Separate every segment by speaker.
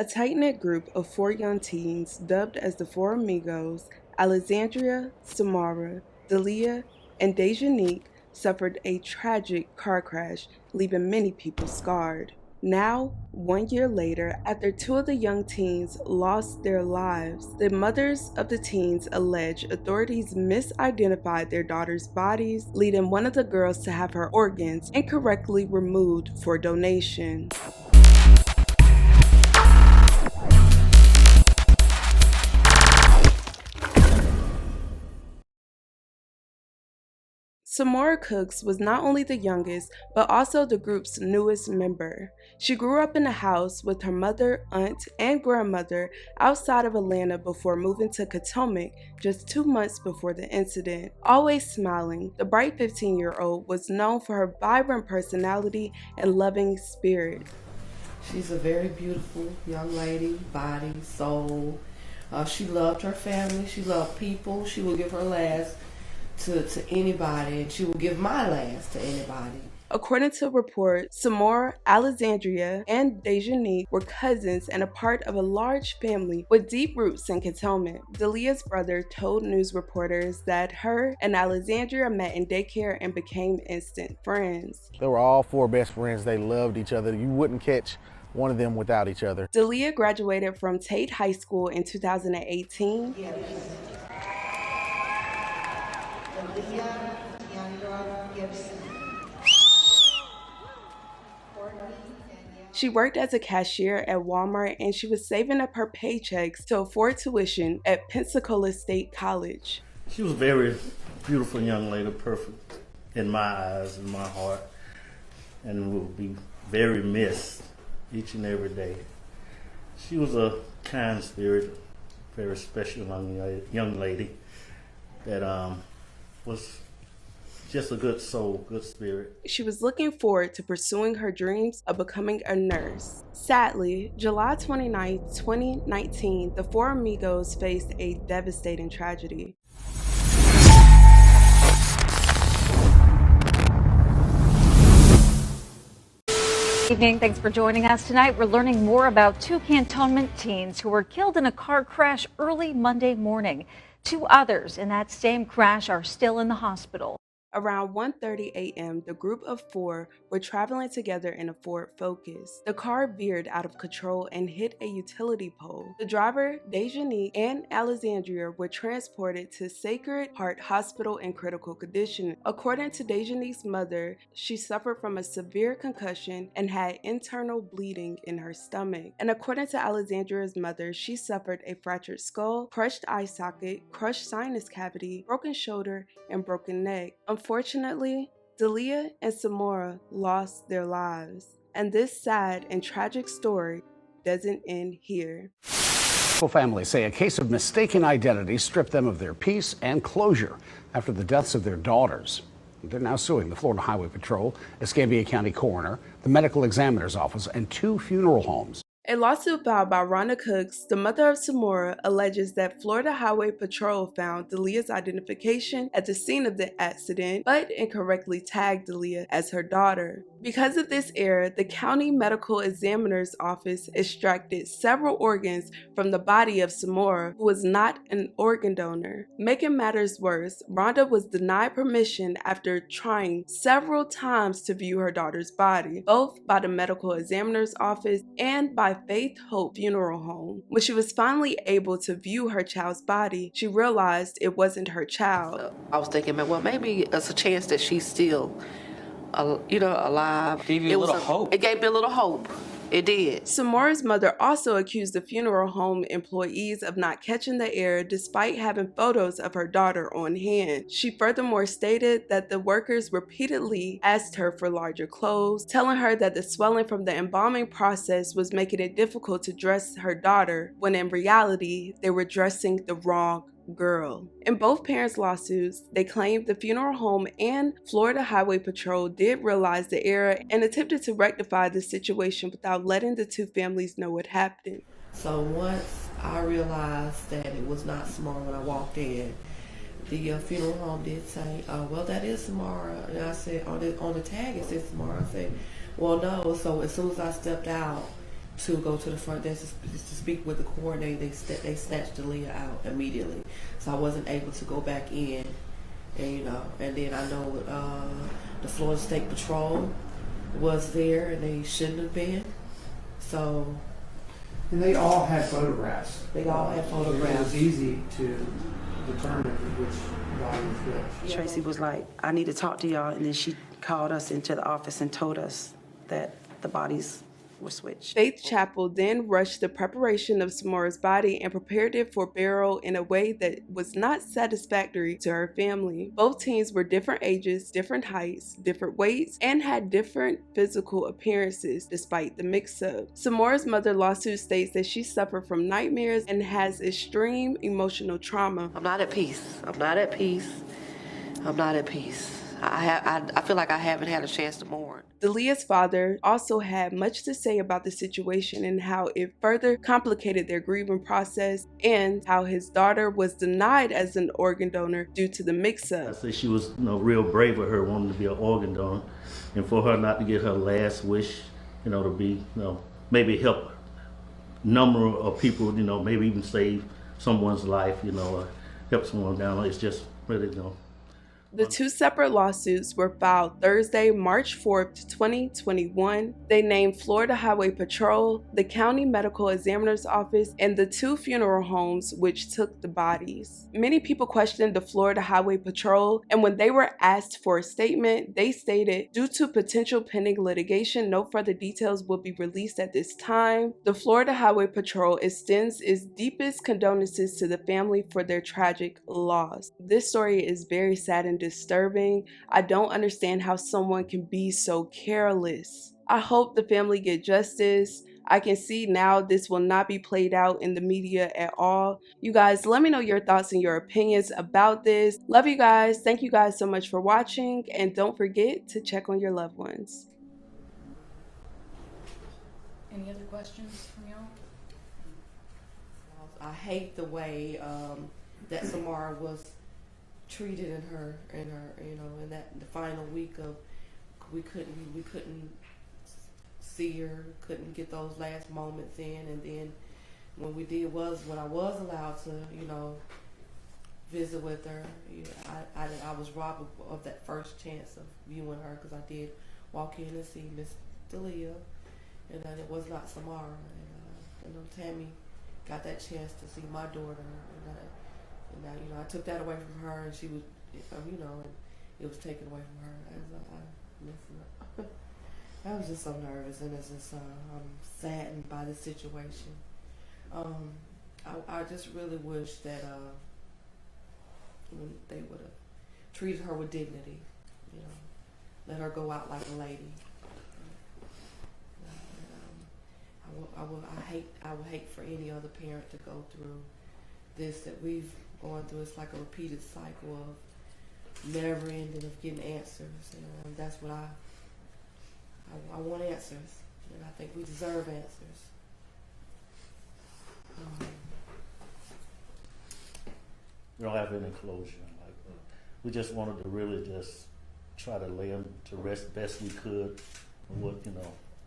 Speaker 1: A tight-knit group of four young teens, dubbed as the Four Amigos, Alexandria, Samara, Leah, and Dejanique, suffered a tragic car crash, leaving many people scarred. Now, 1 year later, after two of the young teens lost their lives, the mothers of the teens allege authorities misidentified their daughters' bodies, leading one of the girls to have her organs incorrectly removed for donation. Samora Cooks was not only the youngest, but also the group's newest member. She grew up in a house with her mother, aunt, and grandmother outside of Atlanta before moving to Potomac just 2 months before the incident. Always smiling, the bright 15-year-old was known for her vibrant personality and loving spirit.
Speaker 2: She's a very beautiful young lady, body, soul. She loved her family, she loved people. She would give her last to anybody, and she will give my last to anybody.
Speaker 1: According to a report, Samora, Alexandria, and Dejanique were cousins and a part of a large family with deep roots in Cantonment. Leah's brother told news reporters that her and Alexandria met in daycare and became instant friends.
Speaker 3: They were all four best friends. They loved each other. You wouldn't catch one of them without each other.
Speaker 1: Leah graduated from Tate High School in 2018. She worked as a cashier at Walmart, and she was saving up her paychecks to afford tuition at Pensacola State College.
Speaker 4: She was a very beautiful young lady, perfect in my eyes and my heart, and will be very missed each and every day. She was a kind spirit, very special young lady that was just a good soul, good spirit.
Speaker 1: She was looking forward to pursuing her dreams of becoming a nurse. Sadly, July 29, 2019, the Four Amigos faced a devastating tragedy.
Speaker 5: Evening. Thanks for joining us tonight. We're learning more about two cantonment teens who were killed in a car crash early Monday morning. Two others in that same crash are still in the hospital.
Speaker 1: Around 1:30 a.m., the group of four were traveling together in a Ford Focus. The car veered out of control and hit a utility pole. The driver, Dejanique, and Alexandria were transported to Sacred Heart Hospital in critical condition. According to Dejanique's mother, she suffered from a severe concussion and had internal bleeding in her stomach. And according to Alexandria's mother, she suffered a fractured skull, crushed eye socket, crushed sinus cavity, broken shoulder, and broken neck. Unfortunately, Leah and Samora lost their lives, and this sad and tragic story doesn't end here.
Speaker 6: Families say a case of mistaken identity stripped them of their peace and closure after the deaths of their daughters. They're now suing the Florida Highway Patrol, Escambia County Coroner, the Medical Examiner's Office, and 2 funeral homes.
Speaker 1: A lawsuit filed by Rhonda Cooks, the mother of Samora, alleges that Florida Highway Patrol found Leah's identification at the scene of the accident, but incorrectly tagged Leah as her daughter. Because of this error, the County Medical Examiner's Office extracted several organs from the body of Samora, who was not an organ donor. Making matters worse, Rhonda was denied permission after trying several times to view her daughter's body, both by the Medical Examiner's Office and by Faith Hope Funeral Home. When she was finally able to view her child's body, she realized it wasn't her child.
Speaker 2: I was thinking, well, maybe it's a chance that she's still, alive.
Speaker 7: It gave you a little hope.
Speaker 2: It gave me a little hope. It did.
Speaker 1: Samora's mother also accused the funeral home employees of not catching the error despite having photos of her daughter on hand. She furthermore stated that the workers repeatedly asked her for larger clothes, telling her that the swelling from the embalming process was making it difficult to dress her daughter, when in reality, they were dressing the wrong girl. In both parents' lawsuits, they claimed the funeral home and Florida Highway Patrol did realize the error and attempted to rectify the situation without letting the two families know what happened.
Speaker 2: So once I realized that it was not Samara when I walked in, the funeral home did say, well, that is Samara. And I said, on the tag it says Samara. I said, well, no. So as soon as I stepped out to go to the front desk to speak with the coroner. They snatched the Leah out immediately, so I wasn't able to go back in. And and then I know the Florida State Patrol was there, and they shouldn't have been. So.
Speaker 7: And they all had photographs.
Speaker 2: They all had photographs.
Speaker 7: It was easy to determine which body was which.
Speaker 8: Tracy was like, I need to talk to y'all, and then she called us into the office and told us that the bodies were switched.
Speaker 1: Faith Chapel then rushed the preparation of Samora's body and prepared it for burial in a way that was not satisfactory to her family. Both teens were different ages, different heights, different weights, and had different physical appearances despite the mix-up. Samora's mother lawsuit states that she suffered from nightmares and has extreme emotional trauma.
Speaker 2: I'm not at peace. I'm not at peace. I'm not at peace. I feel like I haven't had a chance to mourn.
Speaker 1: The Leah's father also had much to say about the situation and how it further complicated their grieving process, and how his daughter was denied as an organ donor due to the mix-up.
Speaker 4: I say she was real brave with her wanting to be an organ donor, and for her not to get her last wish, to be, maybe help a number of people, maybe even save someone's life, or help someone down. It's just really,
Speaker 1: The two separate lawsuits were filed Thursday, March 4th, 2021. They named Florida Highway Patrol, the County Medical Examiner's Office, and the two funeral homes which took the bodies. Many people questioned the Florida Highway Patrol, and when they were asked for a statement, they stated, due to potential pending litigation, no further details will be released at this time. The Florida Highway Patrol extends its deepest condolences to the family for their tragic loss. This story is very sad and disturbing. I don't understand how someone can be so careless. I hope the family get justice. I can see now this will not be played out in the media at all. You guys, let me know your thoughts and your opinions about this. Love you guys. Thank you guys so much for watching, and don't forget to check on your loved ones.
Speaker 9: Any other questions from y'all?
Speaker 2: I hate the way that Samara was treated in that the final week of we couldn't see her, couldn't get those last moments in, and then when I was allowed to visit with her, I was robbed of that first chance of viewing her, because I did walk in and see Miss Leah, and it was not Samara, and Tammy got that chance to see my daughter, and I took that away from her, and she was, and it was taken away from her. I was just so nervous, and it's just, I'm saddened by the situation. I just really wish that they would have treated her with dignity, let her go out like a lady. I would hate for any other parent to go through this that we've gone through. It's like a repeated cycle of never ending of getting answers, and that's what I want answers, and I think we deserve answers.
Speaker 4: We don't have any closure. We just wanted to really just try to lay them to rest best we could,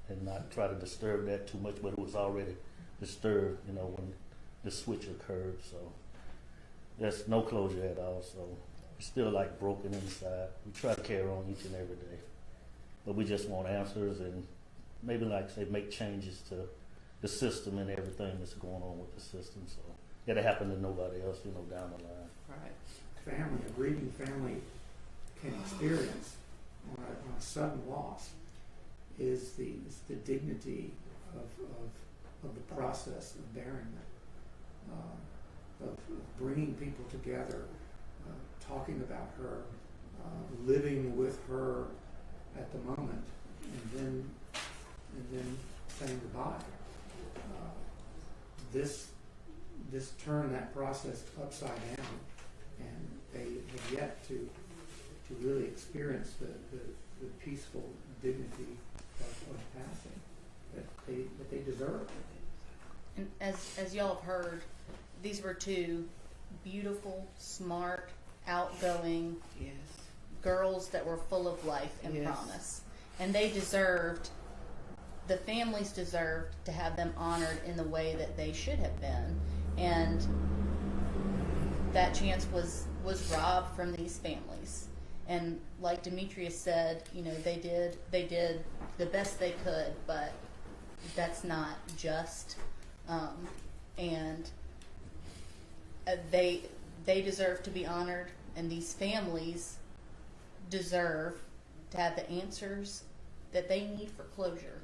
Speaker 4: and not try to disturb that too much, but it was already disturbed, when the switch occurred, so there's no closure at all, so we're still like broken inside. We try to carry on each and every day, but we just want answers, and maybe make changes to the system and everything that's going on with the system, so it'll happen to nobody else, down the line.
Speaker 2: Right.
Speaker 7: A grieving family can experience on a sudden loss is the dignity of the process of burying them, of bringing people together, talking about her, living with her at the moment, and then saying goodbye. This turned that process upside down, and they have yet to really experience the peaceful dignity of passing that they deserve.
Speaker 9: And as y'all have heard, these were two beautiful, smart, outgoing girls that were full of life and promise, and they deserved the families deserved to have them honored in the way that they should have been, and that chance was robbed from these families. And like Demetrius said, you know, they did the best they could, but that's not just. And they deserve to be honored, and these families deserve to have the answers that they need for closure.